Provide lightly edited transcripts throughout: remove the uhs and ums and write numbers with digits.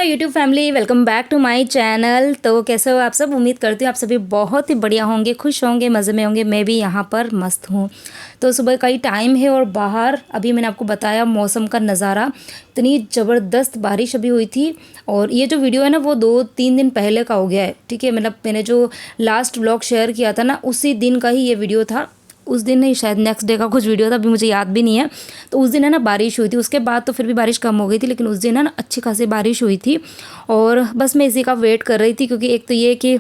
YouTube family, welcome back to my channel. तो कैसे हो आप सब? उम्मीद करती हूँ आप सभी बहुत ही बढ़िया होंगे, खुश होंगे, मज़े में होंगे। मैं भी यहाँ पर मस्त हूँ। तो सुबह का ही टाइम है और बाहर अभी मैंने आपको बताया मौसम का नज़ारा, इतनी ज़बरदस्त बारिश अभी हुई थी। और ये जो वीडियो है ना वो 2-3 दिन पहले का हो गया है, ठीक है। मतलब मैंने जो लास्ट व्लॉग शेयर किया था ना उसी दिन का ही ये वीडियो था। उस दिन नहीं, शायद नेक्स्ट डे का कुछ वीडियो था, अभी मुझे याद भी नहीं है। तो उस दिन है ना बारिश हुई थी, उसके बाद तो फिर भी बारिश कम हो गई थी, लेकिन उस दिन है ना अच्छी खासी बारिश हुई थी। और बस मैं इसी का वेट कर रही थी, क्योंकि एक तो ये कि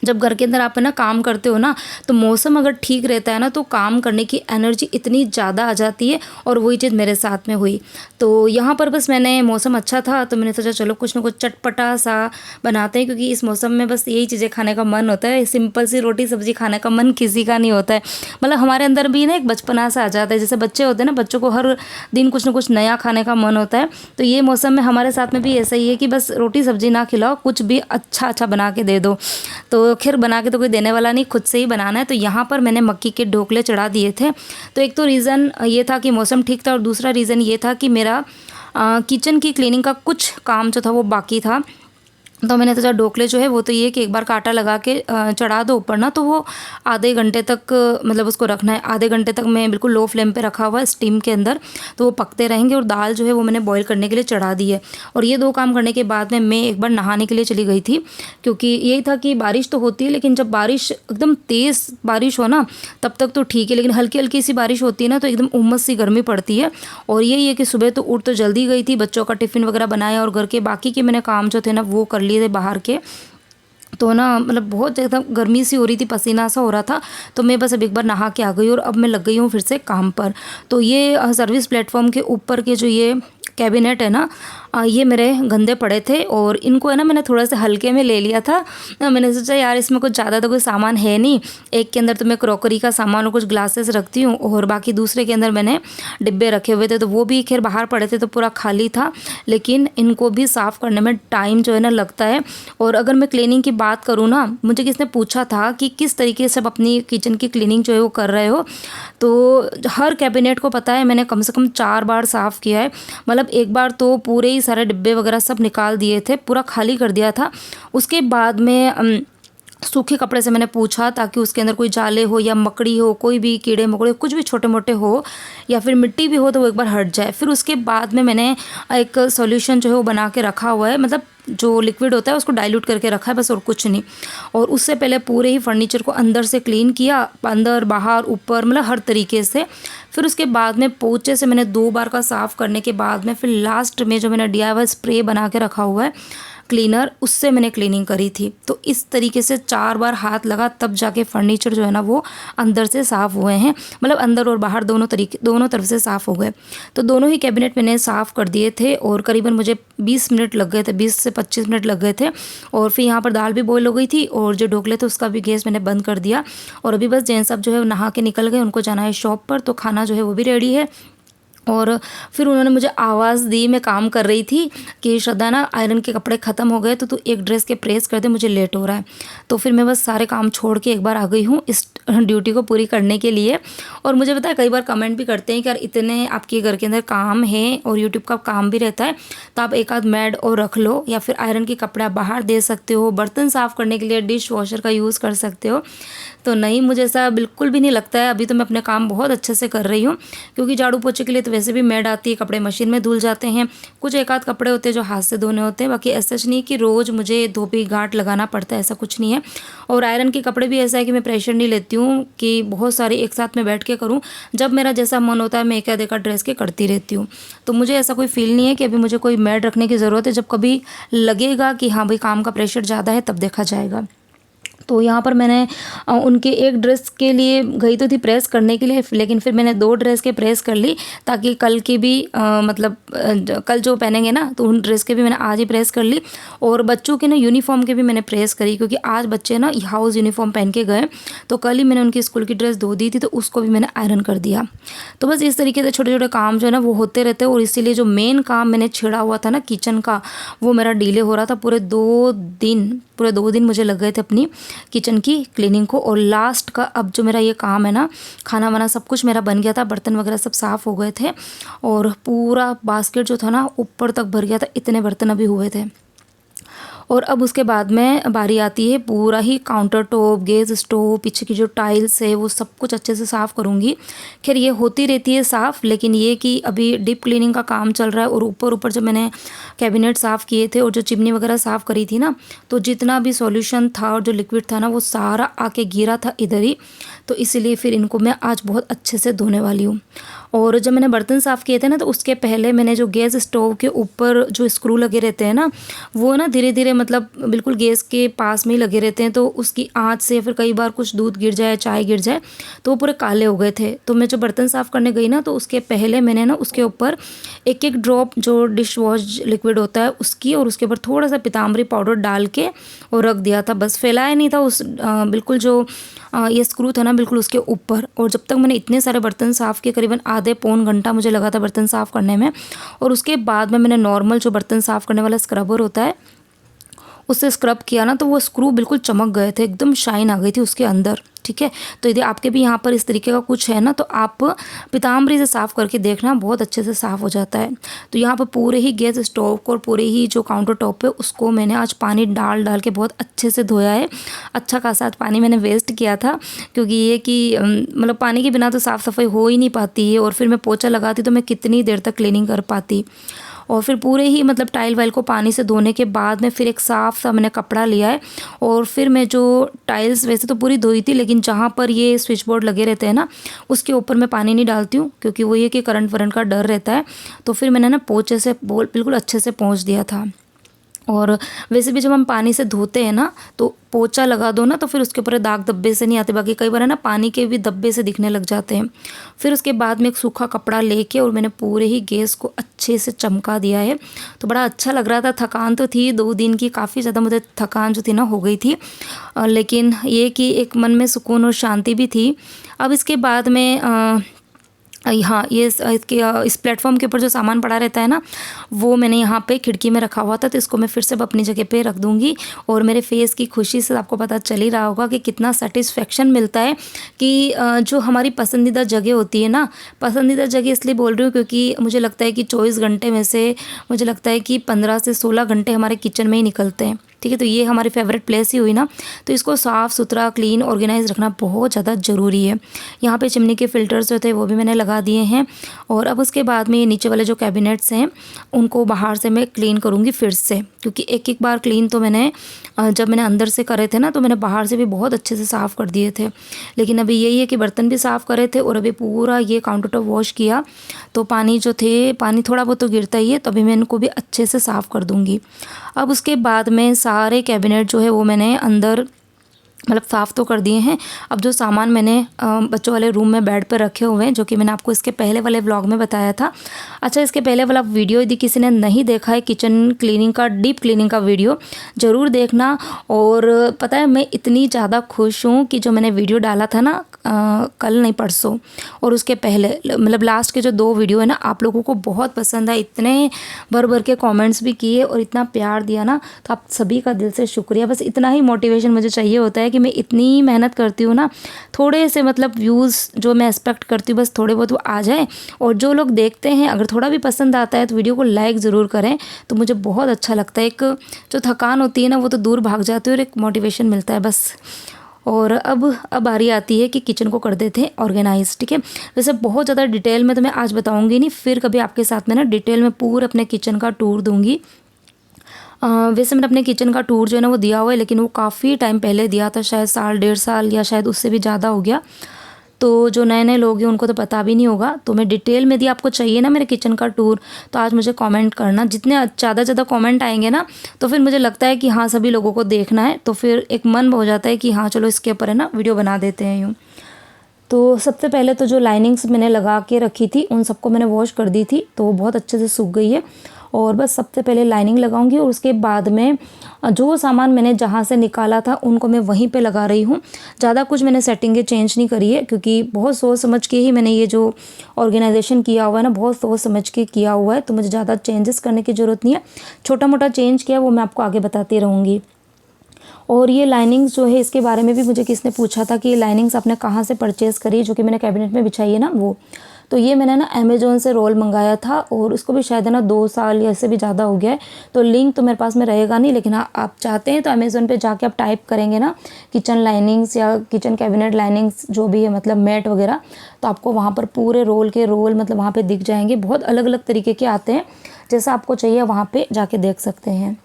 जब घर के अंदर आप है ना काम करते हो ना, तो मौसम अगर ठीक रहता है ना तो काम करने की एनर्जी इतनी ज़्यादा आ जाती है। और वही चीज़ मेरे साथ में हुई। तो यहाँ पर बस मैंने, मौसम अच्छा था तो मैंने सोचा चलो कुछ ना कुछ चटपटा सा बनाते हैं, क्योंकि इस मौसम में बस यही चीज़ें खाने का मन होता है। सिंपल सी रोटी सब्जी खाने का मन किसी का नहीं होता है। मतलब हमारे अंदर भी ना एक बचपना सा आ जाता है, जैसे बच्चे होते हैं ना, बच्चों को हर दिन कुछ ना कुछ नया खाने का मन होता है। तो ये मौसम में हमारे साथ में भी ऐसा ही है कि बस रोटी सब्जी ना खिलाओ, कुछ भी अच्छा अच्छा बना के दे दो। तो खैर बना के तो कोई देने वाला नहीं, खुद से ही बनाना है। तो यहाँ पर मैंने मक्की के ढोकले चढ़ा दिए थे। तो एक तो रीज़न ये था कि मौसम ठीक था, और दूसरा रीज़न ये था कि मेरा किचन की क्लीनिंग का कुछ काम जो था वो बाकी था। तो मैंने सोचा ढोकले जो है वो तो ये कि एक बार का आटा लगा के चढ़ा दो ऊपर ना, तो वो आधे घंटे तक मतलब उसको रखना है। आधे घंटे तक मैं बिल्कुल लो फ्लेम पे रखा हुआ है स्टीम के अंदर, तो वो पकते रहेंगे। और दाल जो है वो मैंने बॉईल करने के लिए चढ़ा दी है। और ये दो काम करने के बाद में मैं एक बार नहाने के लिए चली गई थी, क्योंकि यही था कि बारिश तो होती है, लेकिन जब बारिश एकदम तेज़ बारिश हो ना तब तक तो ठीक है, लेकिन हल्की हल्की सी बारिश होती है ना तो एकदम उमस सी गर्मी पड़ती है। और यही है कि सुबह तो उठ तो जल्दी गई थी, बच्चों का टिफ़िन वगैरह बनाया और घर के बाकी के मैंने काम जो थे ना वो कर लिए थे बाहर के। तो ना मतलब बहुत ज़्यादा गर्मी सी हो रही थी, पसीना सा हो रहा था। तो मैं बस अब एक बार नहा के आ गई और अब मैं लग गई हूँ फिर से काम पर। तो ये सर्विस प्लेटफॉर्म के ऊपर के जो ये कैबिनेट है ना, ये मेरे गंदे पड़े थे और इनको है ना मैंने थोड़ा सा हल्के में ले लिया था। मैंने सोचा यार इसमें कुछ ज़्यादा तो कोई सामान है नहीं, एक के अंदर तो मैं क्रॉकरी का सामान और कुछ ग्लासेस रखती हूँ, और बाकी दूसरे के अंदर मैंने डिब्बे रखे हुए थे। तो वो भी खैर बाहर पड़े थे तो पूरा खाली था, लेकिन इनको भी साफ़ करने में टाइम जो है ना लगता है। और अगर मैं क्लीनिंग की बात करूँ ना, मुझे किसने पूछा था कि किस तरीके से आप अपनी किचन की क्लीनिंग जो है वो कर रहे हो, तो हर कैबिनेट को पता है मैंने कम से कम 4 बार साफ़ किया है। मतलब एक बार तो पूरे ही सारे डिब्बे वगैरह सब निकाल दिए थे, पूरा खाली कर दिया था। उसके बाद में सूखे कपड़े से मैंने पूछा, ताकि उसके अंदर कोई जाले हो या मकड़ी हो, कोई भी कीड़े मकोड़े कुछ भी छोटे मोटे हो या फिर मिट्टी भी हो तो वो एक बार हट जाए। फिर उसके बाद में मैंने एक सॉल्यूशन जो है वो बना के रखा हुआ है, मतलब जो लिक्विड होता है उसको डाइल्यूट करके रखा है बस, और कुछ नहीं। और उससे पहले पूरे ही फर्नीचर को अंदर से क्लीन किया, अंदर बाहर ऊपर मतलब हर तरीके से। फिर उसके बाद में पोंछे से मैंने 2 बार का साफ़ करने के बाद में फिर लास्ट में जो मैंने DIY स्प्रे बना के रखा हुआ है क्लीनर, उससे मैंने क्लीनिंग करी थी। तो इस तरीके से 4 बार हाथ लगा तब जाके फर्नीचर जो है ना वो अंदर से साफ़ हुए हैं, मतलब अंदर और बाहर दोनों तरफ से साफ़ हो गए। तो दोनों ही कैबिनेट मैंने साफ़ कर दिए थे और करीबन मुझे 20 मिनट लग गए थे, 20 से 25 मिनट लग गए थे। और फिर यहाँ पर दाल भी बॉईल हो गई थी और जो ढोकले थे उसका भी गैस मैंने बंद कर दिया। और अभी बस जेंट्स सब जो है नहा के निकल गए, उनको जाना है शॉप पर, तो खाना जो है वो भी रेडी है। और फिर उन्होंने मुझे आवाज़ दी, मैं काम कर रही थी, कि श्रद्धा ना आयरन के कपड़े ख़त्म हो गए तो तू एक ड्रेस के प्रेस कर दे, मुझे लेट हो रहा है। तो फिर मैं बस सारे काम छोड़ के एक बार आ गई हूँ इस ड्यूटी को पूरी करने के लिए। और मुझे पता है कई बार कमेंट भी करते हैं कि यार इतने आपके घर के अंदर काम है और यूट्यूब का काम भी रहता है, तो आप एक आध मैड और रख लो, या फिर आयरन के कपड़े आप बाहर दे सकते हो, बर्तन साफ़ करने के लिए डिश वॉशर का यूज़ कर सकते हो। तो नहीं, मुझे ऐसा बिल्कुल भी नहीं लगता है। अभी तो मैं अपने काम बहुत अच्छे से कर रही हूँ, क्योंकि झाड़ू पोछे के लिए तो वैसे भी मैड आती है, कपड़े मशीन में धुल जाते हैं, कुछ एक आध कपड़े होते हैं जो हाथ से धोने होते हैं, बाकी ऐसा नहीं कि रोज़ मुझे धोबी घाट लगाना पड़ता है, ऐसा कुछ नहीं है। और आयरन के कपड़े भी ऐसा है कि मैं प्रेशर नहीं लेती हूँ कि बहुत सारे एक साथ में बैठ के करूँ। जब मेरा जैसा मन होता है मैं एक आध एक ड्रेस के करती रहती हूँ। तो मुझे ऐसा कोई फील नहीं है कि अभी मुझे कोई मैड रखने की ज़रूरत है। जब कभी लगेगा कि हाँ भाई काम का प्रेशर ज़्यादा है तब देखा जाएगा। तो यहाँ पर मैंने उनके एक ड्रेस के लिए गई तो थी प्रेस करने के लिए, लेकिन फिर मैंने 2 ड्रेस के प्रेस कर ली, ताकि कल की भी मतलब कल जो पहनेंगे ना तो उन ड्रेस के भी मैंने आज ही प्रेस कर ली। और बच्चों के ना यूनिफॉर्म के भी मैंने प्रेस करी, क्योंकि आज बच्चे ना हाउस यूनिफॉर्म पहन के गए, तो कल ही मैंने उनकी स्कूल की ड्रेस धो दी थी, तो उसको भी मैंने आयरन कर दिया। तो बस इस तरीके से छोटे छोटे काम जो है ना वो होते रहते हैं। और इसीलिए जो मेन काम मैंने छेड़ा हुआ था ना किचन का, वो मेरा डिले हो रहा था। पूरे 2 दिन मुझे लग गए थे अपनी किचन की क्लीनिंग को। और लास्ट का अब जो मेरा ये काम है ना, खाना वाना सब कुछ मेरा बन गया था, बर्तन वगैरह सब साफ़ हो गए थे और पूरा बास्केट जो था ना ऊपर तक भर गया था, इतने बर्तन अभी हुए थे। और अब उसके बाद में बारी आती है पूरा ही काउंटर टॉप, गैस स्टोव, पीछे की जो टाइल्स है वो सब कुछ अच्छे से साफ़ करूँगी। खैर ये होती रहती है साफ़, लेकिन ये कि अभी डीप क्लीनिंग का काम चल रहा है और ऊपर ऊपर जब मैंने कैबिनेट साफ़ किए थे और जो चिमनी वगैरह साफ़ करी थी ना, तो जितना भी सॉल्यूशन था और जो लिक्विड था ना वो सारा आके गिरा था इधर ही। तो इसीलिए फिर इनको मैं आज बहुत अच्छे से धोने वाली हूँ। और जब मैंने बर्तन साफ़ किए थे ना, तो उसके पहले मैंने जो गैस स्टोव के ऊपर जो स्क्रू लगे रहते हैं ना, वो ना धीरे धीरे मतलब बिल्कुल गैस के पास में ही लगे रहते हैं, तो उसकी आंच से फिर कई बार कुछ दूध गिर जाए, चाय गिर जाए, तो वो पूरे काले हो गए थे। तो मैं जब बर्तन साफ़ करने गई ना, तो उसके पहले मैंने ना उसके ऊपर एक एक ड्रॉप जो डिश वॉश लिक्विड होता है उसकी, और उसके ऊपर थोड़ा सा पीताम्बरी पाउडर डाल के और रख दिया था। बस फैलाया नहीं था उस बिल्कुल जो ये स्क्रू था ना बिल्कुल उसके ऊपर। और जब तक मैंने इतने सारे बर्तन साफ़ किए, करीबन आधे पौन घंटा मुझे लगा था बर्तन साफ़ करने में। और उसके बाद में मैंने नॉर्मल जो बर्तन साफ़ करने वाला स्क्रबर होता है उससे स्क्रब किया ना, तो वो स्क्रू बिल्कुल चमक गए थे, एकदम शाइन आ गई थी उसके अंदर। ठीक है, तो यदि आपके भी यहाँ पर इस तरीके का कुछ है ना, तो आप पीताम्बरी से साफ़ करके देखना, बहुत अच्छे से साफ़ हो जाता है। तो यहाँ पर पूरे ही गैस स्टोव को और पूरे ही जो काउंटर टॉप है उसको मैंने आज पानी डाल डाल के बहुत अच्छे से धोया है। अच्छा खासा आज पानी मैंने वेस्ट किया था, क्योंकि ये कि मतलब पानी के बिना तो साफ़ सफाई हो ही नहीं पाती है, और फिर मैं पोछा लगाती तो मैं कितनी देर तक क्लीनिंग कर पाती। और फिर पूरे ही मतलब टाइल वाइल को पानी से धोने के बाद में फिर एक साफ़ सा मैंने कपड़ा लिया है, और फिर मैं जो टाइल्स वैसे तो पूरी धोई थी, लेकिन जहाँ पर ये स्विच बोर्ड लगे रहते हैं ना उसके ऊपर मैं पानी नहीं डालती हूँ, क्योंकि वो ये कि करंट वरंट का डर रहता है। तो फिर मैंने ना पोंछे से बिल्कुल अच्छे से पोंछ दिया था। और वैसे भी जब हम पानी से धोते हैं ना, तो पोछा लगा दो ना, तो फिर उसके ऊपर दाग धब्बे से नहीं आते, बाकी कई बार है ना पानी के भी धब्बे से दिखने लग जाते हैं। फिर उसके बाद में एक सूखा कपड़ा लेके और मैंने पूरे ही गैस को अच्छे से चमका दिया है। तो बड़ा अच्छा लग रहा था। थकान तो थी 2 दिन की, काफ़ी ज़्यादा मुझे थकान जो थी ना हो गई थी, लेकिन ये कि एक मन में सुकून और शांति भी थी। अब इसके बाद में हाँ, ये इस प्लेटफॉर्म के ऊपर जो सामान पड़ा रहता है ना, वो मैंने यहाँ पे खिड़की में रखा हुआ था, तो इसको मैं फिर से अपनी जगह पे रख दूँगी। और मेरे फेस की खुशी से आपको पता चल ही रहा होगा कि कितना सेटिस्फेक्शन मिलता है कि जो हमारी पसंदीदा जगह होती है ना, पसंदीदा जगह इसलिए बोल रही हूँ क्योंकि मुझे लगता है कि 24 घंटे में से मुझे लगता है कि 15 से 16 घंटे हमारे किचन में ही निकलते हैं। ठीक है, तो ये हमारी फेवरेट प्लेस ही हुई ना, तो इसको साफ़ सुथरा, क्लीन, ऑर्गेनाइज रखना बहुत ज़्यादा ज़रूरी है। यहाँ पे चिमनी के फ़िल्टर्स जो थे वो भी मैंने लगा दिए हैं। और अब उसके बाद में ये नीचे वाले जो कैबिनेट्स हैं उनको बाहर से मैं क्लीन करूँगी फिर से, क्योंकि एक एक बार क्लीन तो मैंने जब मैंने अंदर से करे थे ना, तो मैंने बाहर से भी बहुत अच्छे से साफ़ कर दिए थे। लेकिन अभी यही है कि बर्तन भी साफ़ करे थे और अभी पूरा ये काउंटर टॉप वॉश किया, तो पानी जो थे, पानी थोड़ा बहुत तो गिरता ही है, तो अभी मैं इनको भी अच्छे से साफ़ कर दूँगी। अब उसके बाद में सारे कैबिनेट जो है वो मैंने अंदर मतलब साफ़ तो कर दिए हैं। अब जो सामान मैंने बच्चों वाले रूम में बेड पर रखे हुए हैं, जो कि मैंने आपको इसके पहले वाले व्लॉग में बताया था। अच्छा, इसके पहले वाला वीडियो यदि किसी ने नहीं देखा है, किचन क्लीनिंग का, डीप क्लीनिंग का वीडियो, ज़रूर देखना। और पता है मैं इतनी ज़्यादा खुश हूँ कि जो मैंने वीडियो डाला था ना कल नहीं परसों, और उसके पहले मतलब लास्ट के जो 2 वीडियो है ना, आप लोगों को बहुत पसंद आए, इतने भर भर के कमेंट्स भी किए और इतना प्यार दिया ना, तो आप सभी का दिल से शुक्रिया। बस इतना ही मोटिवेशन मुझे चाहिए होता है कि मैं इतनी मेहनत करती हूँ ना, थोड़े से मतलब व्यूज़ जो मैं एक्सपेक्ट करती हूँ बस थोड़े बहुत वो आ जाए, और जो लोग देखते हैं अगर थोड़ा भी पसंद आता है तो वीडियो को लाइक ज़रूर करें, तो मुझे बहुत अच्छा लगता है। एक जो थकान होती है ना वो तो दूर भाग जाती है और एक मोटिवेशन मिलता है बस। और अब बारी आती है कि किचन को कर देते हैं ऑर्गेनाइज। ठीक है, वैसे बहुत ज़्यादा डिटेल में तो मैं आज बताऊंगी नहीं, फिर कभी आपके साथ में ना डिटेल में पूरे अपने किचन का टूर दूंगी। वैसे मैंने अपने किचन का टूर जो है ना वो दिया हुआ है, लेकिन वो काफ़ी टाइम पहले दिया था, शायद 1.5 साल या शायद उससे भी ज़्यादा हो गया। तो जो नए नए लोग हैं उनको तो पता भी नहीं होगा। तो मैं डिटेल में, यदि आपको चाहिए ना मेरे किचन का टूर, तो आज मुझे कमेंट करना। जितने ज़्यादा कमेंट आएंगे ना, तो फिर मुझे लगता है कि हाँ सभी लोगों को देखना है, तो फिर एक मन हो जाता है कि हाँ चलो इसके ऊपर है ना वीडियो बना देते हैं यूँ। तो सबसे पहले तो जो लाइनिंग्स मैंने लगा के रखी थी उन सबको मैंने वॉश कर दी थी, तो वो बहुत अच्छे से सूख गई है। और बस सबसे पहले लाइनिंग लगाऊंगी और उसके बाद में जो सामान मैंने जहाँ से निकाला था उनको मैं वहीं पे लगा रही हूँ। ज़्यादा कुछ मैंने सेटिंगें चेंज नहीं करी है, क्योंकि बहुत सोच समझ के ही मैंने ये जो ऑर्गेनाइजेशन किया हुआ है ना, बहुत सोच समझ के किया हुआ है, तो मुझे ज़्यादा चेंजेस करने की ज़रूरत नहीं है। छोटा मोटा चेंज किया वो मैं आपको आगे बताती रहूँगी। और ये लाइनिंग्स जो है इसके बारे में भी मुझे किसने पूछा था कि ये लाइनिंग्स आपने कहाँ से परचेज़ करी, जो कि मैंने कैबिनेट में बिछाई है ना वो। तो ये मैंने ना अमेज़ोन से रोल मंगाया था और उसको भी शायद है ना 2 साल या इससे भी ज़्यादा हो गया है। तो लिंक तो मेरे पास में रहेगा नहीं, लेकिन हाँ आप चाहते हैं तो अमेज़ोन पे जाके आप टाइप करेंगे ना किचन लाइनिंग्स या किचन कैबिनेट लाइनिंग्स जो भी है, मतलब मैट वगैरह, तो आपको वहाँ पर पूरे रोल के रोल मतलब वहाँ पे दिख जाएंगे। बहुत अलग अलग तरीके के आते हैं, जैसा आपको चाहिए वहाँ पे जाके देख सकते हैं।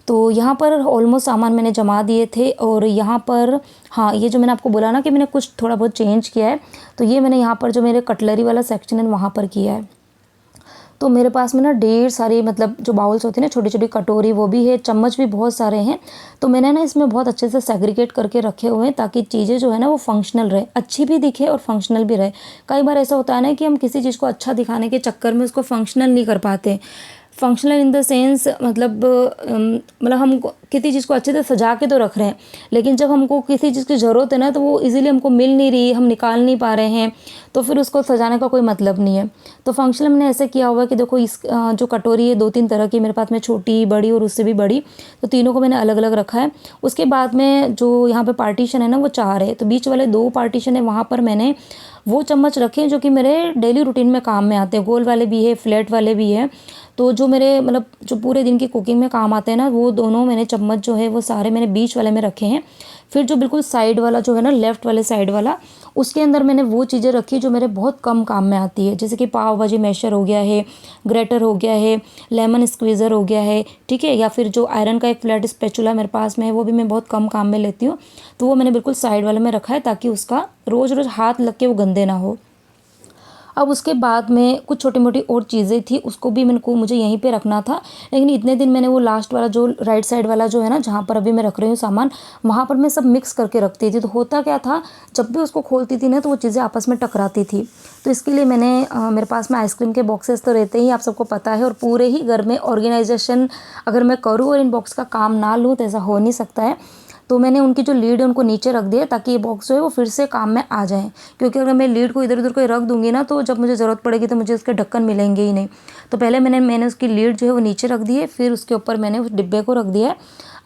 तो यहाँ पर ऑलमोस्ट सामान मैंने जमा दिए थे। और यहाँ पर हाँ, ये जो मैंने आपको बोला ना कि मैंने कुछ थोड़ा बहुत चेंज किया है, तो ये मैंने यहाँ पर जो मेरे कटलरी वाला सेक्शन है वहाँ पर किया है। तो मेरे पास में ना ढेर सारी मतलब जो बाउल्स होती है ना, छोटी छोटी कटोरी, वो भी है, चम्मच भी बहुत सारे हैं। तो मैंने ना इसमें बहुत अच्छे से सेग्रीगेट करके रखे हुए हैं ताकि चीज़ें जो है ना वो फंक्शनल रहे, अच्छी भी दिखे और फंक्शनल भी रहे। कई बार ऐसा होता है ना कि हम किसी चीज़ को अच्छा दिखाने के चक्कर में उसको फंक्शनल नहीं कर पाते। फंक्शनल इन द सेंस मतलब हम किसी चीज़ को अच्छे से सजा के तो रख रहे हैं, लेकिन जब हमको किसी चीज़ की ज़रूरत है ना तो वो इजीली हमको मिल नहीं रही, हम निकाल नहीं पा रहे हैं, तो फिर उसको सजाने का कोई मतलब नहीं है। तो फंक्शनल मैंने ऐसे किया हुआ है कि देखो इस जो कटोरी है 2-3 तरह की मेरे पास में, छोटी, बड़ी और उससे भी बड़ी, तो तीनों को मैंने अलग अलग रखा है। उसके बाद में जो यहाँ पे पार्टीशन है ना वो 4 है, तो बीच वाले 2 पार्टीशन है वहाँ पर मैंने वो चम्मच रखे हैं जो कि मेरे डेली रूटीन में काम में आते हैं। गोल वाले भी है, फ्लैट वाले भी है, तो जो मेरे मतलब जो पूरे दिन की कुकिंग में काम आते हैं ना, वो दोनों मैंने चम्मच जो है वो सारे मैंने बीच वाले में रखे हैं। फिर जो बिल्कुल साइड वाला जो है ना, लेफ़्ट वाले साइड वाला, उसके अंदर मैंने वो चीज़ें रखी जो मेरे बहुत कम काम में आती है, जैसे कि पाव भाजी मैशर हो गया है, ग्रेटर हो गया है, लेमन स्क्वीज़र हो गया है, ठीक है, या फिर जो आयरन का एक फ्लैट स्पैचुला मेरे पास में है, वो भी मैं बहुत कम काम में लेती हूँ। तो वो मैंने बिल्कुल साइड वाले में रखा है ताकि उसका रोज़ रोज़ हाथ लग के वो गंदे ना हो। अब उसके बाद में कुछ छोटी मोटी और चीज़ें थी, उसको भी मुझे यहीं पे रखना था, लेकिन इतने दिन मैंने वो लास्ट वाला जो राइट साइड वाला जो है ना, जहाँ पर अभी मैं रख रही हूँ सामान, वहाँ पर मैं सब मिक्स करके रखती थी। तो होता क्या था, जब भी उसको खोलती थी ना तो वो चीज़ें आपस में टकराती थी। तो इसके लिए मैंने मेरे पास में आइसक्रीम के बॉक्सेस तो रहते ही, आप सबको पता है, और पूरे ही घर में ऑर्गेनाइजेशन अगर मैं करूँ और इन बॉक्स का काम ना लूँ तो ऐसा हो नहीं सकता है। तो मैंने उनकी जो लीड है उनको नीचे रख दिया ताकि ये बॉक्स जो है वो फिर से काम में आ जाए, क्योंकि अगर मैं लीड को इधर उधर कोई रख दूंगी ना, तो जब मुझे ज़रूरत पड़ेगी तो मुझे उसके ढक्कन मिलेंगे ही नहीं। तो पहले मैंने उसकी लीड जो है वो नीचे रख दी है, फिर उसके ऊपर मैंने उस डिब्बे को रख दिया है,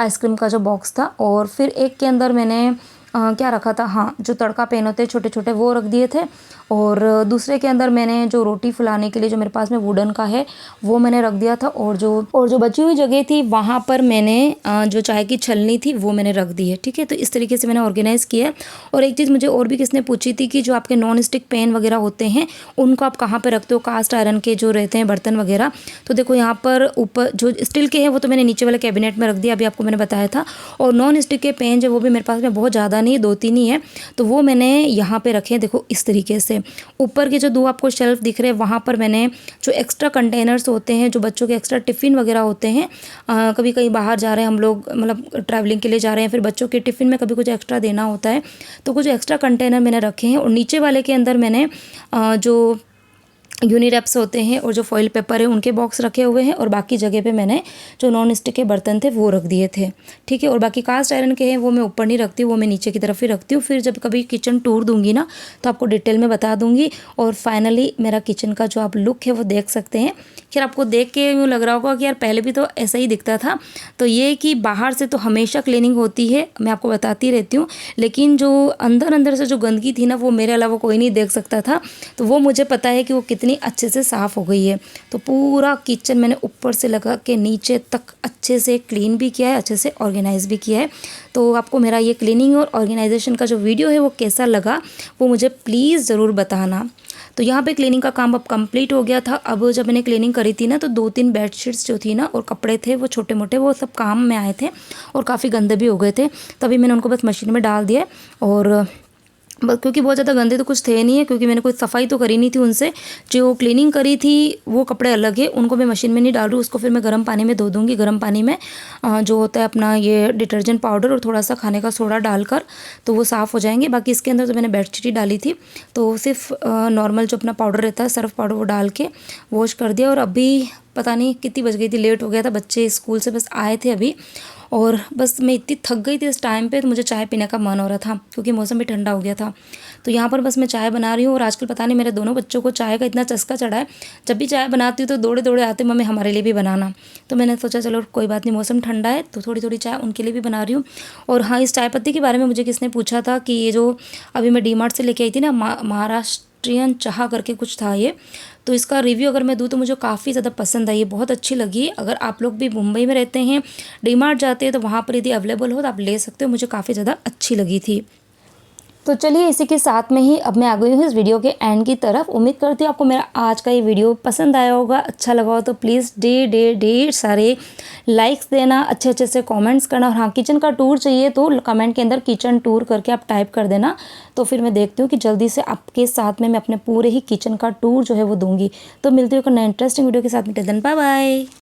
आइसक्रीम का जो बॉक्स था। और फिर एक के अंदर मैंने क्या रखा था, हाँ, जो तड़का पेन होते हैं छोटे छोटे, वो रख दिए थे। और दूसरे के अंदर मैंने जो रोटी फुलाने के लिए जो मेरे पास में वुडन का है वो मैंने रख दिया था। और जो बची हुई जगह थी वहाँ पर मैंने जो चाय की छलनी थी वो मैंने रख दी है, ठीक है। तो इस तरीके से मैंने ऑर्गेनाइज़ किया। और एक चीज़ मुझे और भी किसने पूछी थी कि जो आपके नॉन स्टिक पैन वगैरह होते हैं उनको आप कहाँ पर रखते हो, कास्ट आयरन के जो रहते हैं बर्तन वगैरह। तो देखो यहाँ पर ऊपर जो स्टील के हैं वो तो मैंने नीचे वाले कैबिनेट में रख दिया, अभी आपको मैंने बताया था। और नॉन स्टिक के पैन जो वो भी मेरे पास में बहुत ज़्यादा नहीं, 2-3 ही है, तो वो मैंने यहाँ पे रखे हैं, देखो इस तरीके से। ऊपर के जो 2 आपको शेल्फ दिख रहे हैं वहाँ पर मैंने जो एक्स्ट्रा कंटेनर्स होते हैं, जो बच्चों के एक्स्ट्रा टिफ़िन वगैरह होते हैं, कभी कहीं बाहर जा रहे हैं हम लोग, मतलब ट्रैवलिंग के लिए जा रहे हैं, फिर बच्चों के टिफ़िन में कभी कुछ एक्स्ट्रा देना होता है, तो कुछ एक्स्ट्रा कंटेनर मैंने रखे हैं। और नीचे वाले के अंदर मैंने जो यूनिरैप्स होते हैं और जो फॉइल पेपर है उनके बॉक्स रखे हुए हैं, और बाकी जगह पे मैंने जो नॉन स्टिक के बर्तन थे वो रख दिए थे, ठीक है। और बाकी कास्ट आयरन के हैं वो मैं ऊपर नहीं रखती, वो मैं नीचे की तरफ ही रखती हूँ। फिर जब कभी किचन टूर दूंगी ना तो आपको डिटेल में बता दूंगी। और फाइनली मेरा किचन का जो आप लुक है वो देख सकते हैं। खैर आपको देख के यूँ लग रहा होगा कि यार पहले भी तो ऐसा ही दिखता था, तो ये कि बाहर से तो हमेशा क्लीनिंग होती है, मैं आपको बताती रहती हूँ, लेकिन जो अंदर अंदर से जो गंदगी थी ना वो मेरे अलावा कोई नहीं देख सकता था। तो वो मुझे पता है कि वो कितनी अच्छे से साफ़ हो गई है। तो पूरा किचन मैंने ऊपर से लगा के नीचे तक अच्छे से क्लीन भी किया है, अच्छे से ऑर्गेनाइज भी किया है। तो आपको मेरा ये क्लीनिंग और ऑर्गेनाइजेशन का जो वीडियो है वो कैसा लगा वो मुझे प्लीज़ ज़रूर बताना। तो यहाँ पे क्लीनिंग का काम अब कंप्लीट हो गया था। अब जब मैंने क्लीनिंग करी थी ना तो 2-3 बेडशीट्स जो थी ना और कपड़े थे वो छोटे मोटे, वो सब काम में आए थे और काफ़ी गंदे भी हो गए थे, तभी मैंने उनको बस मशीन में डाल दिया। और क्योंकि बहुत ज़्यादा गंदे तो कुछ थे नहीं है, क्योंकि मैंने कोई सफाई तो करी नहीं थी उनसे, जो क्लीनिंग करी थी वो कपड़े अलग है, उनको मैं मशीन में नहीं डाल रही, उसको फिर मैं गर्म पानी में धो दूँगी। गर्म पानी में जो होता है अपना ये डिटर्जेंट पाउडर और थोड़ा सा खाने का सोडा डालकर, तो वो साफ़ हो जाएंगे। बाकी इसके अंदर तो मैंने बेडशीट ही डाली थी, तो सिर्फ नॉर्मल जो अपना पाउडर रहता है सर्फ पाउडर वो डाल के वॉश कर दिया। और अभी पता नहीं कितनी बज गई थी, लेट हो गया था, बच्चे स्कूल से बस आए थे अभी, और बस मैं इतनी थक गई थी इस टाइम पे, तो मुझे चाय पीने का मन हो रहा था क्योंकि मौसम भी ठंडा हो गया था। तो यहाँ पर बस मैं चाय बना रही हूँ और आजकल पता नहीं मेरे दोनों बच्चों को चाय का इतना चस्का चढ़ा है, जब भी चाय बनाती हूँ तो दौड़े दौड़े आते मम्मी हमारे लिए भी बनाना। तो मैंने सोचा चलो कोई बात नहीं, मौसम ठंडा है तो थोड़ी थोड़ी चाय उनके लिए भी बना रही हूँ। और हाँ, इस चाय पत्ती के बारे में मुझे किसने पूछा था कि ये जो अभी मैं डीमार्ट से लेके आई थी ना, महाराष्ट्रियन चाह करके कुछ था ये, तो इसका रिव्यू अगर मैं दूँ तो मुझे काफ़ी ज़्यादा पसंद आई, ये बहुत अच्छी लगी। अगर आप लोग भी मुंबई में रहते हैं, डीमार्ट जाते हैं, तो वहाँ पर यदि अवेलेबल हो तो आप ले सकते हो, मुझे काफ़ी ज़्यादा अच्छी लगी थी। तो चलिए इसी के साथ में ही अब मैं आ गई हूँ इस वीडियो के एंड की तरफ। उम्मीद करती हूँ आपको मेरा आज का ये वीडियो पसंद आया होगा, अच्छा लगा हो तो प्लीज़ ढेर सारे लाइक्स देना, अच्छे अच्छे से कमेंट्स करना। और हाँ, किचन का टूर चाहिए तो कमेंट के अंदर किचन टूर करके आप टाइप कर देना, तो फिर मैं देखती हूँ कि जल्दी से आपके साथ में मैं अपने पूरे ही किचन का टूर जो है वो दूँगी। तो मिलती हूँ एक नए इंटरेस्टिंग वीडियो के साथ में, टिल देन बाय बाय।